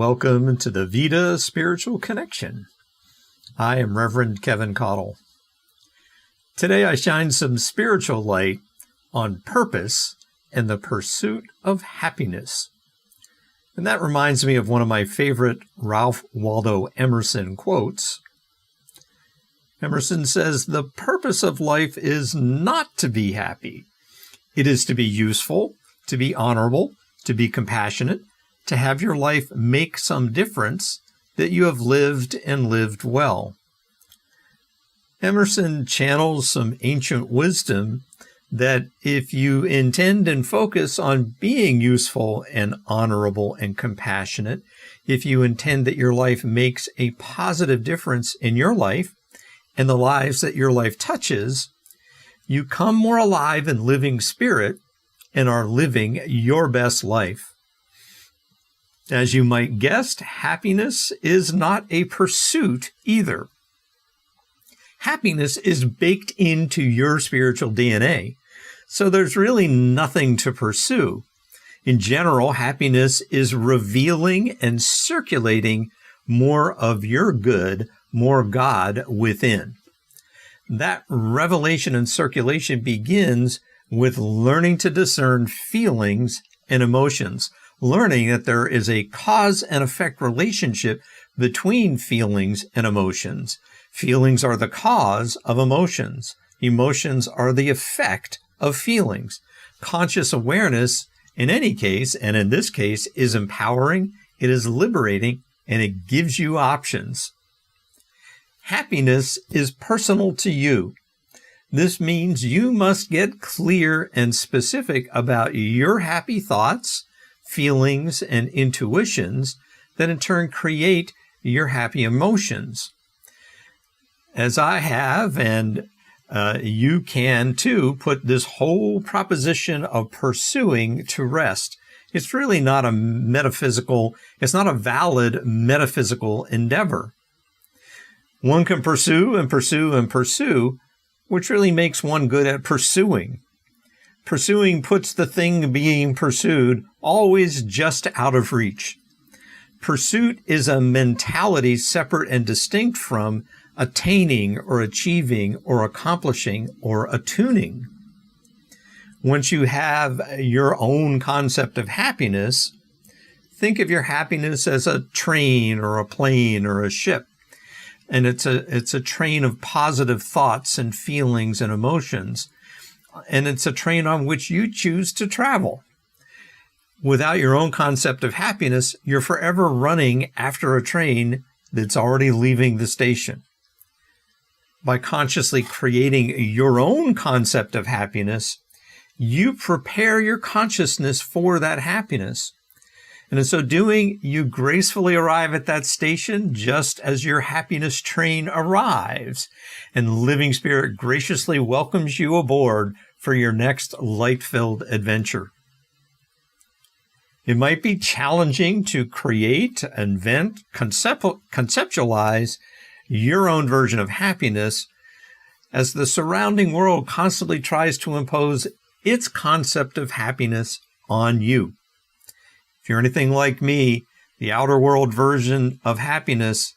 Welcome to the Vida Spiritual Connection. I am Reverend Keven Kadel. Today I shine some spiritual light on purpose and the pursuit of happiness. And that reminds me of one of my favorite Ralph Waldo Emerson quotes. Emerson says, "The purpose of life is not to be happy. It is to be useful, to be honorable, to be compassionate, to have your life make some difference, that you have lived and lived well." Emerson channels some ancient wisdom that if you intend and focus on being useful and honorable and compassionate, if you intend that your life makes a positive difference in your life and the lives that your life touches, you come more alive in living spirit and are living your best life. As you might guess, happiness is not a pursuit either. Happiness is baked into your spiritual DNA, so there's really nothing to pursue. In general, happiness is revealing and circulating more of your good, more God within. That revelation and circulation begins with learning to discern feelings and emotions. Learning that there is a cause and effect relationship between feelings and emotions. Feelings are the cause of emotions. Emotions are the effect of feelings. Conscious awareness, in any case, and in this case, is empowering, it is liberating, and it gives you options. Happiness is personal to you. This means you must get clear and specific about your happy thoughts, feelings, and intuitions that in turn create your happy emotions. As I have, and you can too, put this whole proposition of pursuing to rest. It's really not a it's not a valid metaphysical endeavor. One can pursue and pursue and pursue, which really makes one good at pursuing. Pursuing puts the thing being pursued always just out of reach. Pursuit is a mentality separate and distinct from attaining or achieving or accomplishing or attuning. Once you have your own concept of happiness, think of your happiness as a train or a plane or a ship. And it's a train of positive thoughts and feelings and emotions. And it's a train on which you choose to travel. Without your own concept of happiness, you're forever running after a train that's already leaving the station. By consciously creating your own concept of happiness, you prepare your consciousness for that happiness. And in so doing, you gracefully arrive at that station just as your happiness train arrives, and living spirit graciously welcomes you aboard for your next light-filled adventure. It might be challenging to create, invent, conceptualize your own version of happiness as the surrounding world constantly tries to impose its concept of happiness on you. If you're anything like me, the outer world version of happiness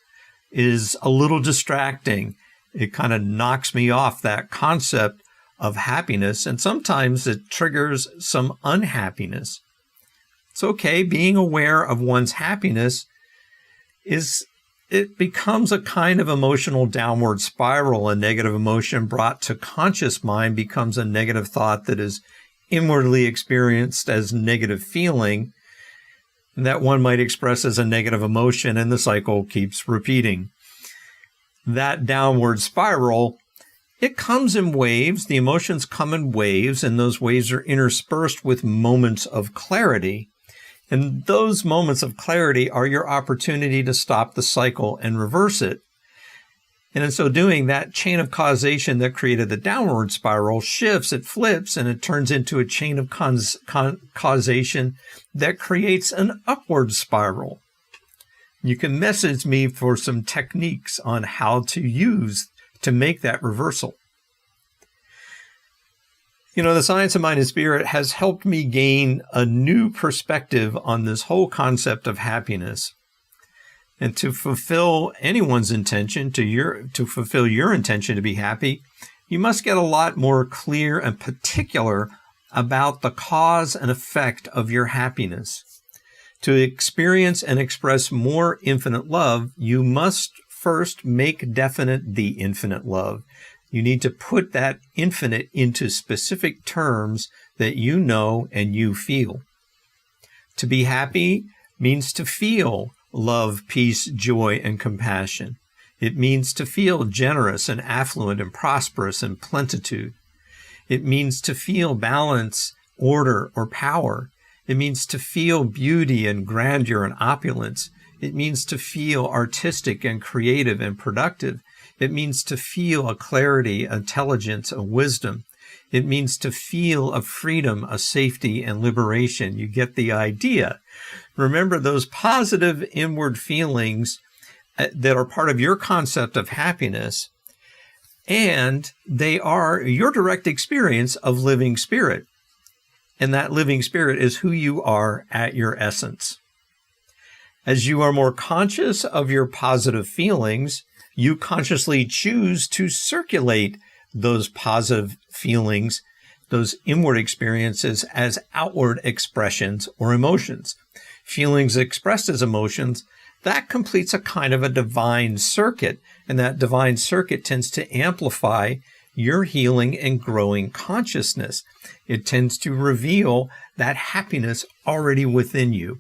is a little distracting. It kind of knocks me off that concept of happiness, and sometimes it triggers some unhappiness. It's okay. Being aware of one's happiness it becomes a kind of emotional downward spiral. A negative emotion brought to conscious mind becomes a negative thought that is inwardly experienced as negative feeling that one might express as a negative emotion, and the cycle keeps repeating. That downward spiral, it comes in waves. The emotions come in waves, and those waves are interspersed with moments of clarity. And those moments of clarity are your opportunity to stop the cycle and reverse it. And in so doing, that chain of causation that created the downward spiral shifts, it flips, and it turns into a chain of causation that creates an upward spiral. You can message me for some techniques on how to use to make that reversal. You know, the science of mind and spirit has helped me gain a new perspective on this whole concept of happiness. And to fulfill anyone's intention, to fulfill your intention to be happy, you must get a lot more clear and particular about the cause and effect of your happiness. To experience and express more infinite love, you must first make definite the infinite love. You need to put that infinite into specific terms that you know and you feel. To be happy means to feel love, peace, joy, and compassion. It means to feel generous and affluent and prosperous and plenitude. It means to feel balance, order, or power. It means to feel beauty and grandeur and opulence. It means to feel artistic and creative and productive. It means to feel a clarity, intelligence, and wisdom. It means to feel a freedom, a safety, and liberation. You get the idea. Remember, those positive inward feelings that are part of your concept of happiness, and they are your direct experience of living spirit. And that living spirit is who you are at your essence. As you are more conscious of your positive feelings, you consciously choose to circulate those positive feelings, those inward experiences, as outward expressions or emotions. Feelings expressed as emotions, that completes a kind of a divine circuit, and that divine circuit tends to amplify your healing and growing consciousness. It tends to reveal that happiness already within you.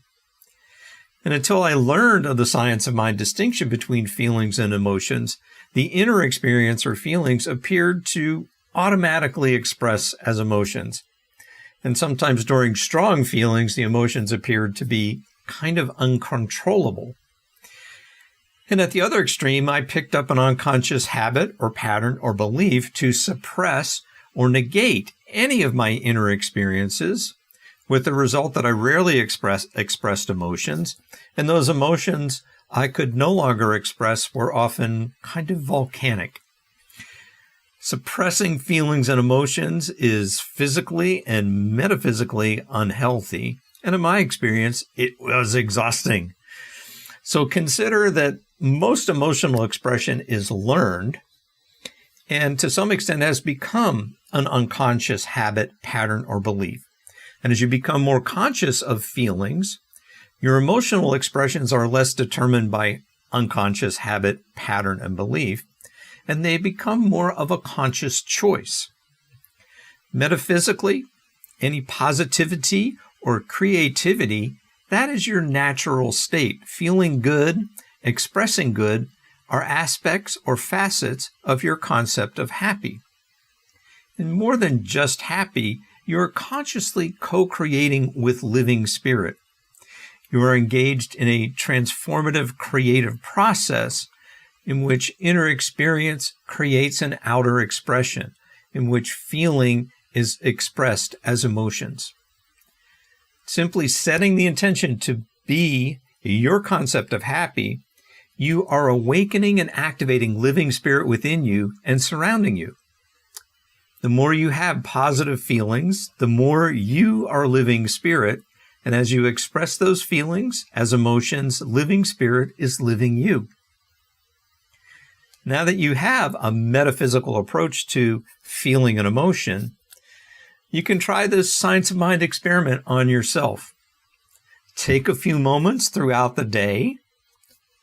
And until I learned of the science of mind distinction between feelings and emotions, the inner experience or feelings appeared to automatically express as emotions. And sometimes during strong feelings, the emotions appeared to be kind of uncontrollable. And at the other extreme, I picked up an unconscious habit or pattern or belief to suppress or negate any of my inner experiences, with the result that I rarely expressed emotions, and those emotions I could no longer express were often kind of volcanic. Suppressing feelings and emotions is physically and metaphysically unhealthy, and in my experience, it was exhausting. So consider that most emotional expression is learned, and to some extent has become an unconscious habit, pattern, or belief. And as you become more conscious of feelings, your emotional expressions are less determined by unconscious habit, pattern, and belief, and they become more of a conscious choice. Metaphysically, any positivity or creativity, that is your natural state. Feeling good, expressing good, are aspects or facets of your concept of happy. And more than just happy, you're consciously co-creating with living spirit. You are engaged in a transformative creative process in which inner experience creates an outer expression, in which feeling is expressed as emotions. Simply setting the intention to be your concept of happy, you are awakening and activating living spirit within you and surrounding you. The more you have positive feelings, the more you are living spirit. And as you express those feelings as emotions, living spirit is living you. Now that you have a metaphysical approach to feeling and emotion, you can try this science of mind experiment on yourself. Take a few moments throughout the day.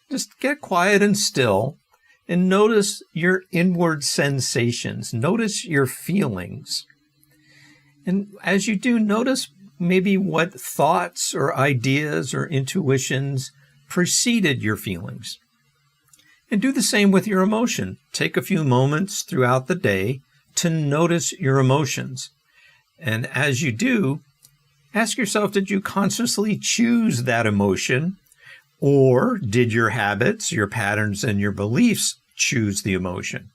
Just get quiet and still and notice your inward sensations. Notice your feelings. And as you do, notice maybe what thoughts or ideas or intuitions preceded your feelings. And do the same with your emotion. Take a few moments throughout the day to notice your emotions. And as you do, ask yourself, did you consciously choose that emotion? Or did your habits, your patterns, and your beliefs choose the emotion?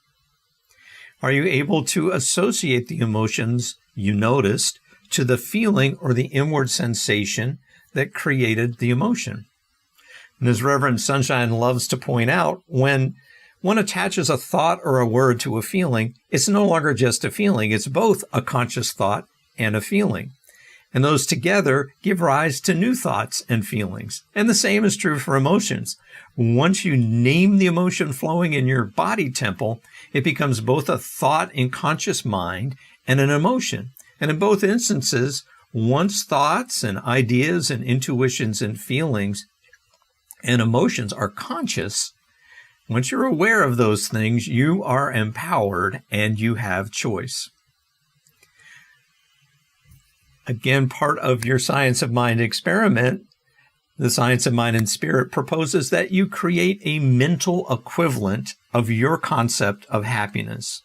Are you able to associate the emotions you noticed to the feeling or the inward sensation that created the emotion? And as Reverend Sunshine loves to point out, when one attaches a thought or a word to a feeling, it's no longer just a feeling. It's both a conscious thought and a feeling. And those together give rise to new thoughts and feelings. And the same is true for emotions. Once you name the emotion flowing in your body temple, it becomes both a thought in conscious mind and an emotion. And in both instances, once thoughts and ideas and intuitions and feelings and emotions are conscious, once you're aware of those things, you are empowered and you have choice. Again, part of your Science of Mind experiment, the Science of Mind and Spirit proposes that you create a mental equivalent of your concept of happiness.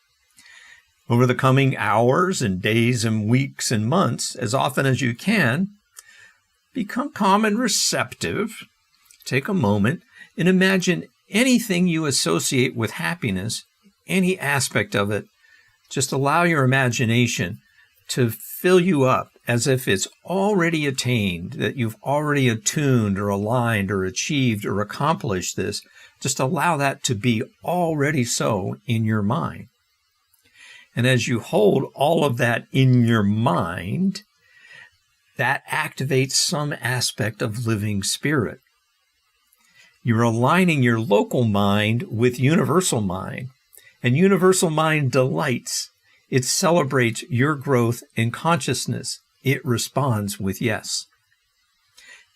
Over the coming hours and days and weeks and months, as often as you can, become calm and receptive. Take a moment and imagine anything you associate with happiness, any aspect of it. Just allow your imagination to fill you up as if it's already attained, that you've already attuned or aligned or achieved or accomplished this. Just allow that to be already so in your mind. And as you hold all of that in your mind, that activates some aspect of living spirit. You're aligning your local mind with universal mind, and universal mind delights. It celebrates your growth in consciousness. It responds with yes.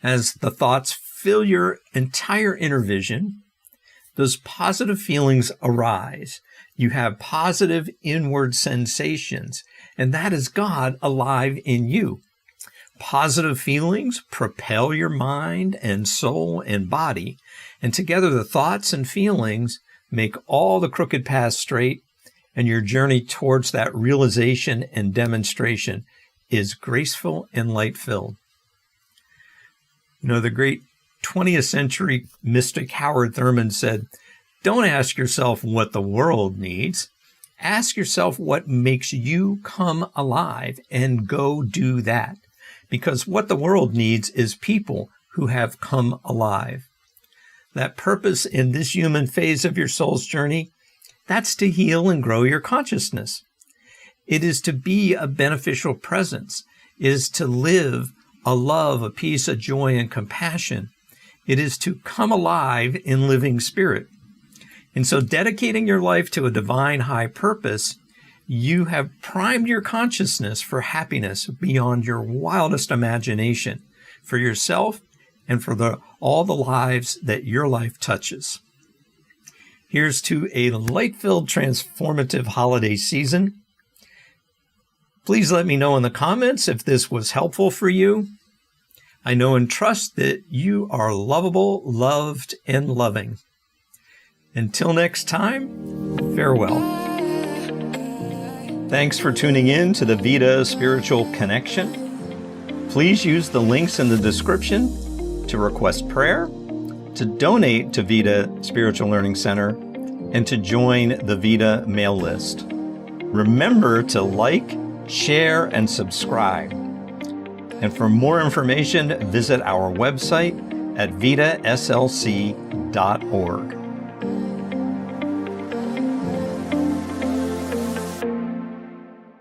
As the thoughts fill your entire inner vision, those positive feelings arise. You have positive inward sensations, and that is God alive in you. Positive feelings propel your mind and soul and body, and together the thoughts and feelings make all the crooked paths straight, and your journey towards that realization and demonstration is graceful and light-filled. You know, the great 20th century mystic Howard Thurman said, "Don't ask yourself what the world needs. Ask yourself what makes you come alive and go do that. Because what the world needs is people who have come alive." That purpose in this human phase of your soul's journey, that's to heal and grow your consciousness. It is to be a beneficial presence. It is to live a love, a peace, a joy, and compassion. It is to come alive in living spirit. And so dedicating your life to a divine high purpose, you have primed your consciousness for happiness beyond your wildest imagination, for yourself and for all the lives that your life touches. Here's to a light-filled, transformative holiday season. Please let me know in the comments if this was helpful for you. I know and trust that you are lovable, loved, and loving. Until next time, farewell. Thanks for tuning in to the Vida Spiritual Connection. Please use the links in the description to request prayer, to donate to Vida Spiritual Learning Center, and to join the Vida mail list. Remember to like, share, and subscribe. And for more information, visit our website at vidaslc.org.